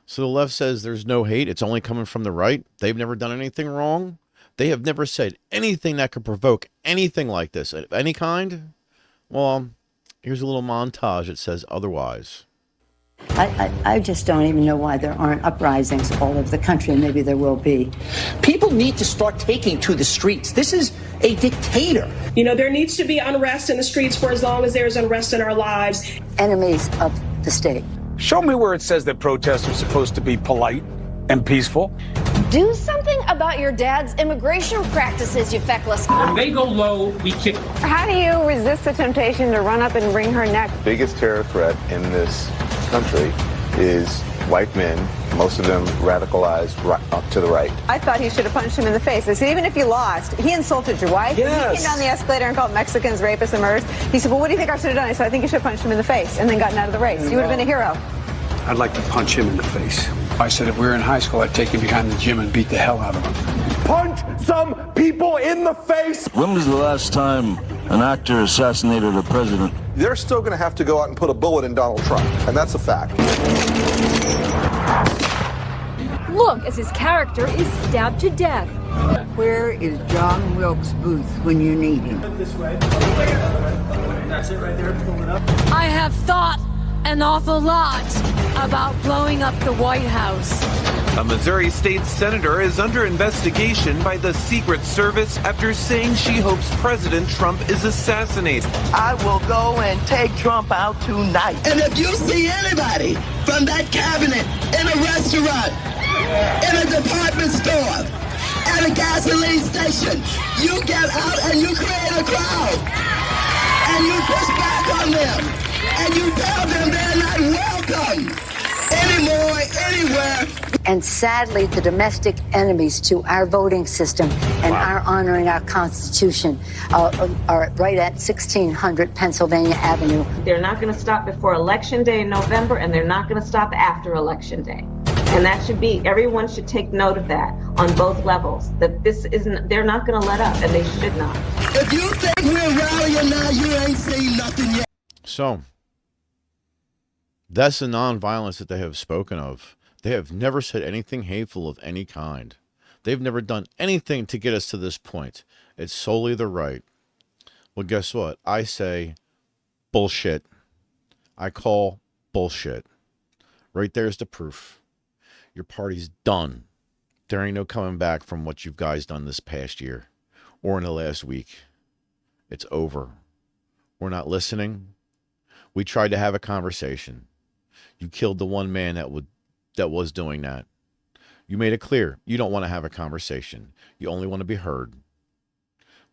So the left says there's no hate. It's only coming from the right. They've never done anything wrong. They have never said anything that could provoke anything like this of any kind. Well, here's a little montage that says otherwise. I just don't even know why there aren't uprisings all over the country, and maybe there will be. People need to start taking to the streets. This is a dictator. You know, there needs to be unrest in the streets for as long as there's unrest in our lives. Enemies of the state. Show me where it says that protests are supposed to be polite and peaceful. Do something about your dad's immigration practices, you feckless. When they go low, we kick them. How do you resist the temptation to run up and wring her neck? The biggest terror threat in this country is white men, most of them radicalized up to the right. I thought he should have punched him in the face. I said, even if you lost, he insulted your wife. Yes. He came down the escalator and called Mexicans rapists and murderers. He said, well, what do you think I should have done? I said, I think you should have punched him in the face, and then gotten out of the race. You would have been a hero. I'd like to punch him in the face. I said if we were in high school, I'd take him behind the gym and beat the hell out of him. Punch some people in the face! When was the last time an actor assassinated a president? They're still going to have to go out and put a bullet in Donald Trump, and that's a fact. Look as his character is stabbed to death. Where is John Wilkes Booth when you need him? This way. That's it right there. Pull it up. I have thought an awful lot about blowing up the White House. A Missouri state senator is under investigation by the Secret Service after saying she hopes President Trump is assassinated. I will go and take Trump out tonight. And if you see anybody from that cabinet in a restaurant, in a department store, at a gasoline station, you get out and you create a crowd. And you push back on them. And you tell them they're not welcome anymore, anywhere. And sadly, the domestic enemies to our voting system and our honoring our Constitution are right at 1600 Pennsylvania Avenue. They're not going to stop before Election Day in November, and they're not going to stop after Election Day. And that should be, everyone should take note of that on both levels, that this isn't, they're not going to let up, and they should not. If you think we're rallying now, you ain't seen nothing yet. So, that's the nonviolence that they have spoken of. They have never said anything hateful of any kind. They've never done anything to get us to this point. It's solely the right. Well, guess what? I say bullshit. I call bullshit. Right there's the proof. Your party's done. There ain't no coming back from what you guys done this past year or in the last week. It's over. We're not listening. We tried to have a conversation. You killed the one man that was doing that. You made it clear you don't want to have a conversation. You only want to be heard.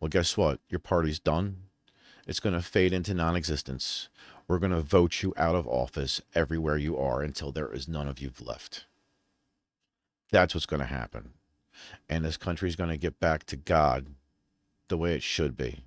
Well, guess what? Your party's done. It's going to fade into non-existence. We're going to vote you out of office everywhere you are until there is none of you left. That's what's going to happen. And this country is going to get back to God the way it should be.